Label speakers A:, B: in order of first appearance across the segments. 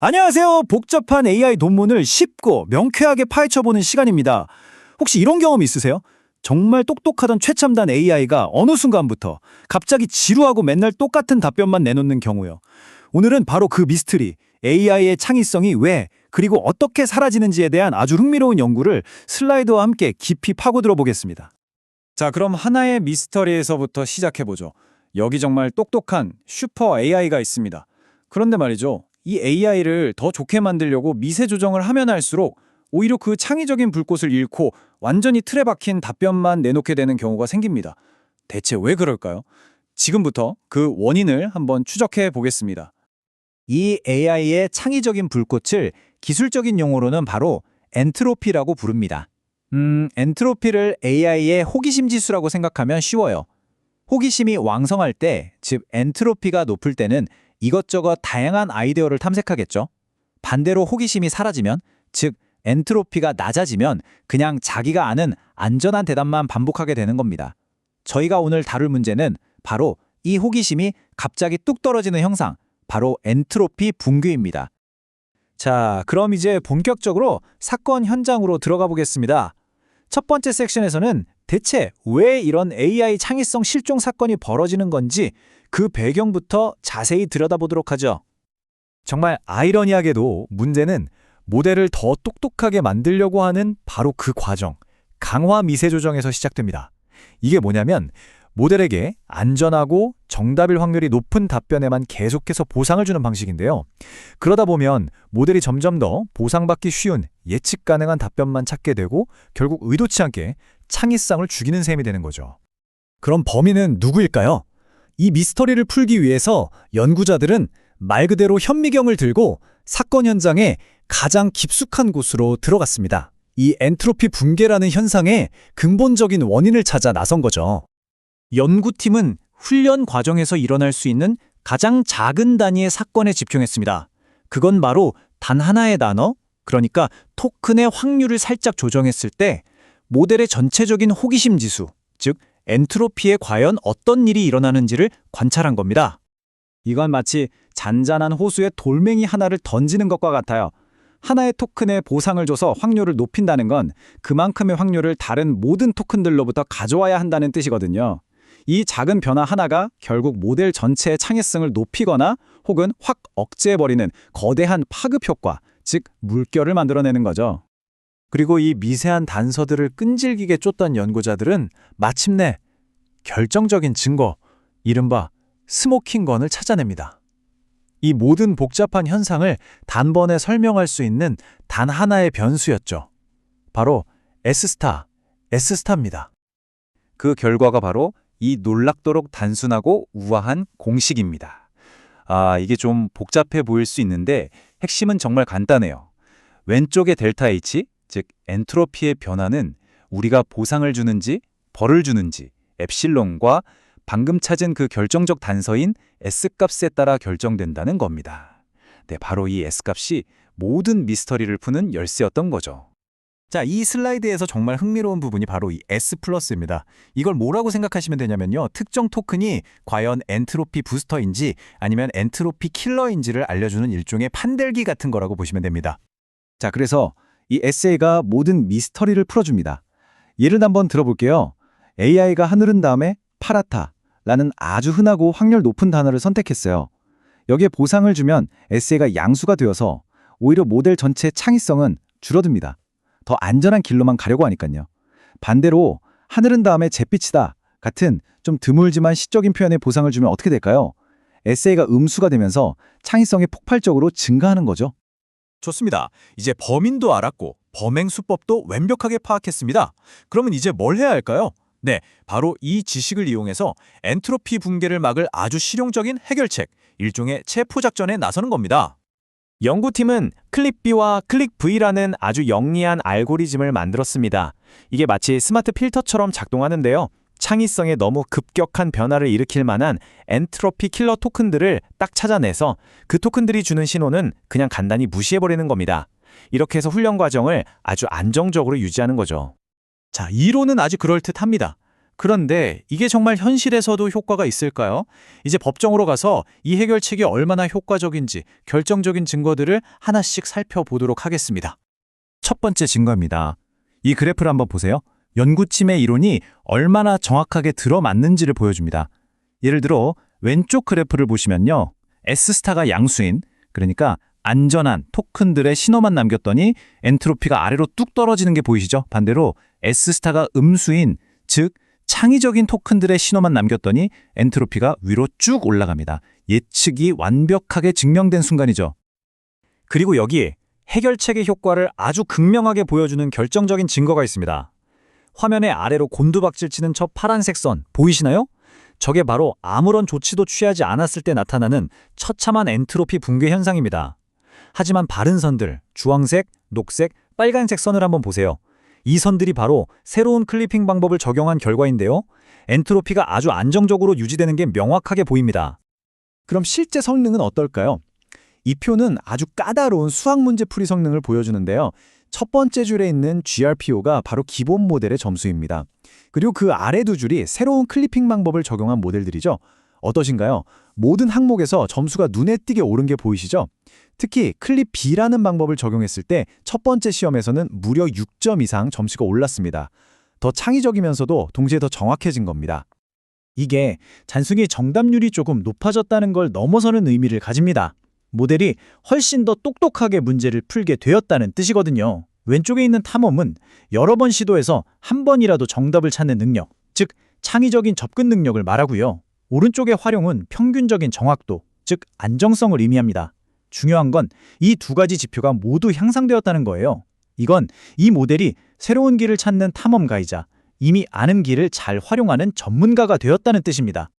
A: 안녕하세요. 복잡한 AI 논문을 쉽고 명쾌하게 파헤쳐보는 시간입니다. 혹시 이런 경험 있으세요? 정말 똑똑하던 최첨단 AI가 어느 순간부터 갑자기 지루하고 맨날 똑같은 답변만 내놓는 경우요. 오늘은 바로 그 미스터리, AI의 창의성이 왜, 그리고 어떻게 사라지는지에 대한 아주 흥미로운 연구를 슬라이드와 함께 깊이 파고들어 보겠습니다. 자, 그럼 하나의 미스터리에서부터 시작해보죠. 여기 정말 똑똑한 슈퍼 AI가 있습니다. 그런데 말이죠. 이 AI를 더 좋게 만들려고 미세 조정을 하면 할수록 오히려 그 창의적인 불꽃을 잃고 완전히 틀에 박힌 답변만 내놓게 되는 경우가 생깁니다. 대체 왜 그럴까요? 지금부터 그 원인을 한번 추적해 보겠습니다. 이 AI의 창의적인 불꽃을 기술적인 용어로는 바로 엔트로피라고 부릅니다. 엔트로피를 AI의 호기심 지수라고 생각하면 쉬워요. 호기심이 왕성할 때, 즉 엔트로피가 높을 때는 이것저것 다양한 아이디어를 탐색하겠죠. 반대로 호기심이 사라지면, 즉 엔트로피가 낮아지면 그냥 자기가 아는 안전한 대답만 반복하게 되는 겁니다. 저희가 오늘 다룰 문제는 바로 이 호기심이 갑자기 뚝 떨어지는 현상, 바로 엔트로피 붕괴입니다. 자, 그럼 이제 본격적으로 사건 현장으로 들어가 보겠습니다. 첫 번째 섹션에서는 대체 왜 이런 AI 창의성 실종 사건이 벌어지는 건지 그 배경부터 자세히 들여다보도록 하죠. 정말 아이러니하게도 문제는 모델을 더 똑똑하게 만들려고 하는 바로 그 과정, 강화 미세 조정에서 시작됩니다. 이게 뭐냐면 모델에게 안전하고 정답일 확률이 높은 답변에만 계속해서 보상을 주는 방식인데요. 그러다 보면 모델이 점점 더 보상받기 쉬운 예측 가능한 답변만 찾게 되고 결국 의도치 않게 창의성을 죽이는 셈이 되는 거죠. 그럼 범인은 누구일까요? 이 미스터리를 풀기 위해서 연구자들은 말 그대로 현미경을 들고 사건 현장에 가장 깊숙한 곳으로 들어갔습니다. 이 엔트로피 붕괴라는 현상의 근본적인 원인을 찾아 나선 거죠. 연구팀은 훈련 과정에서 일어날 수 있는 가장 작은 단위의 사건에 집중했습니다. 그건 바로 단 하나의 단어, 그러니까 토큰의 확률을 살짝 조정했을 때 모델의 전체적인 호기심 지수, 즉 엔트로피에 과연 어떤 일이 일어나는지를 관찰한 겁니다. 이건 마치 잔잔한 호수에 돌멩이 하나를 던지는 것과 같아요. 하나의 토큰에 보상을 줘서 확률을 높인다는 건 그만큼의 확률을 다른 모든 토큰들로부터 가져와야 한다는 뜻이거든요. 이 작은 변화 하나가 결국 모델 전체의 창의성을 높이거나 혹은 확 억제해버리는 거대한 파급 효과, 즉 물결을 만들어내는 거죠. 그리고 이 미세한 단서들을 끈질기게 쫓던 연구자들은 마침내 결정적인 증거, 이른바 스모킹건을 찾아냅니다. 이 모든 복잡한 현상을 단번에 설명할 수 있는 단 하나의 변수였죠. 바로 S스타입니다. 그 결과가 바로 이 놀랍도록 단순하고 우아한 공식입니다. 이게 좀 복잡해 보일 수 있는데 핵심은 정말 간단해요. 왼쪽의 델타 H, 즉 엔트로피의 변화는 우리가 보상을 주는지 벌을 주는지 엡실론과 방금 찾은 그 결정적 단서인 S값에 따라 결정된다는 겁니다. 네, 바로 이 S값이 모든 미스터리를 푸는 열쇠였던 거죠. 자, 이 슬라이드에서 정말 흥미로운 부분이 바로 이 S+입니다. 이걸 뭐라고 생각하시면 되냐면요. 특정 토큰이 과연 엔트로피 부스터인지 아니면 엔트로피 킬러인지를 알려주는 일종의 판별기 같은 거라고 보시면 됩니다. 자, 그래서 이 에세이가 모든 미스터리를 풀어줍니다. 예를 한번 들어볼게요. AI가 하늘은 다음에 파랗다라는 아주 흔하고 확률 높은 단어를 선택했어요. 여기에 보상을 주면 에세이가 양수가 되어서 오히려 모델 전체의 창의성은 줄어듭니다. 더 안전한 길로만 가려고 하니까요. 반대로 하늘은 다음에 잿빛이다 같은 좀 드물지만 시적인 표현에 보상을 주면 어떻게 될까요? 에세이가 음수가 되면서 창의성이 폭발적으로 증가하는 거죠. 좋습니다. 이제 범인도 알았고 범행 수법도 완벽하게 파악했습니다. 그러면 이제 뭘 해야 할까요? 네, 바로 이 지식을 이용해서 엔트로피 붕괴를 막을 아주 실용적인 해결책, 일종의 체포작전에 나서는 겁니다. 연구팀은 클릭 B와 클릭 V라는 아주 영리한 알고리즘을 만들었습니다. 이게 마치 스마트 필터처럼 작동하는데요. 창의성에 너무 급격한 변화를 일으킬 만한 엔트로피 킬러 토큰들을 딱 찾아내서 그 토큰들이 주는 신호는 그냥 간단히 무시해버리는 겁니다. 이렇게 해서 훈련 과정을 아주 안정적으로 유지하는 거죠. 자, 이론은 아주 그럴듯합니다.
B: 그런데 이게 정말 현실에서도 효과가 있을까요? 이제 법정으로 가서 이 해결책이 얼마나 효과적인지 결정적인 증거들을 하나씩 살펴보도록 하겠습니다.
A: 첫 번째 증거입니다. 이 그래프를 한번 보세요. 연구팀의 이론이 얼마나 정확하게 들어맞는지를 보여줍니다. 예를 들어 왼쪽 그래프를 보시면요. S스타가 양수인, 그러니까 안전한 토큰들의 신호만 남겼더니 엔트로피가 아래로 뚝 떨어지는 게 보이시죠? 반대로 S스타가 음수인, 즉 창의적인 토큰들의 신호만 남겼더니 엔트로피가 위로 쭉 올라갑니다. 예측이 완벽하게 증명된 순간이죠. 그리고 여기에 해결책의 효과를 아주 극명하게 보여주는 결정적인 증거가 있습니다. 화면의 아래로 곤두박질 치는 저 파란색 선 보이시나요? 저게 바로 아무런 조치도 취하지 않았을 때 나타나는 처참한 엔트로피 붕괴 현상입니다. 하지만 바른 선들, 주황색, 녹색, 빨간색 선을 한번 보세요. 이 선들이 바로 새로운 클리핑 방법을 적용한 결과인데요. 엔트로피가 아주 안정적으로 유지되는 게 명확하게 보입니다.
C: 그럼 실제 성능은 어떨까요? 이 표는 아주 까다로운 수학 문제 풀이 성능을 보여주는데요. 첫 번째 줄에 있는 GRPO가 바로 기본 모델의 점수입니다. 그리고 그 아래 두 줄이 새로운 클리핑 방법을 적용한 모델들이죠. 어떠신가요? 모든 항목에서 점수가 눈에 띄게 오른 게 보이시죠? 특히 클립 B라는 방법을 적용했을 때 첫 번째 시험에서는 무려 6점 이상 점수가 올랐습니다. 더 창의적이면서도 동시에 더 정확해진 겁니다.
A: 이게 단순히 정답률이 조금 높아졌다는 걸 넘어서는 의미를 가집니다. 모델이 훨씬 더 똑똑하게 문제를 풀게 되었다는 뜻이거든요. 왼쪽에 있는 탐험은 여러 번 시도해서 한 번이라도 정답을 찾는 능력, 즉 창의적인 접근 능력을 말하고요. 오른쪽의 활용은 평균적인 정확도, 즉 안정성을 의미합니다. 중요한 건 이 두 가지 지표가 모두 향상되었다는 거예요. 이건 이 모델이 새로운 길을 찾는 탐험가이자 이미 아는 길을 잘 활용하는 전문가가 되었다는 뜻입니다.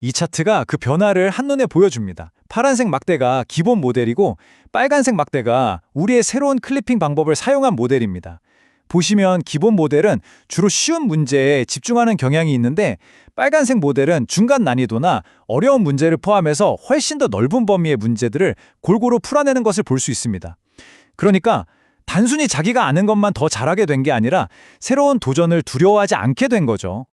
A: 이 차트가 그 변화를 한눈에 보여줍니다. 파란색 막대가 기본 모델이고 빨간색 막대가 우리의 새로운 클리핑 방법을 사용한 모델입니다. 보시면 기본 모델은 주로 쉬운 문제에 집중하는 경향이 있는데 빨간색 모델은 중간 난이도나 어려운 문제를 포함해서 훨씬 더 넓은 범위의 문제들을 골고루 풀어내는 것을 볼 수 있습니다. 그러니까 단순히 자기가 아는 것만 더 잘하게 된 게 아니라 새로운 도전을 두려워하지 않게 된 거죠.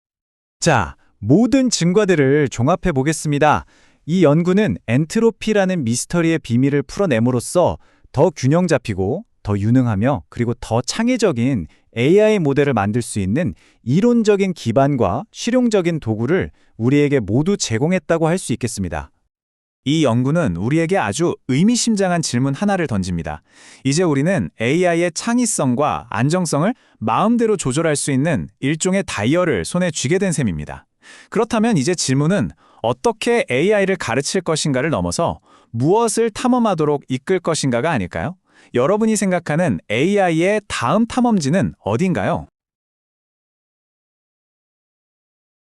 A: 자, 모든 증거들을 종합해 보겠습니다. 이 연구는 엔트로피라는 미스터리의 비밀을 풀어냄으로써 더 균형 잡히고 더 유능하며 그리고 더 창의적인 AI 모델을 만들 수 있는 이론적인 기반과 실용적인 도구를 우리에게 모두 제공했다고 할 수 있겠습니다. 이 연구는 우리에게 아주 의미심장한 질문 하나를 던집니다. 이제 우리는 AI의 창의성과 안정성을 마음대로 조절할 수 있는 일종의 다이얼을 손에 쥐게 된 셈입니다. 그렇다면 이제 질문은 어떻게 AI를 가르칠 것인가를 넘어서 무엇을 탐험하도록 이끌 것인가가 아닐까요? 여러분이 생각하는 AI의 다음 탐험지는 어딘가요?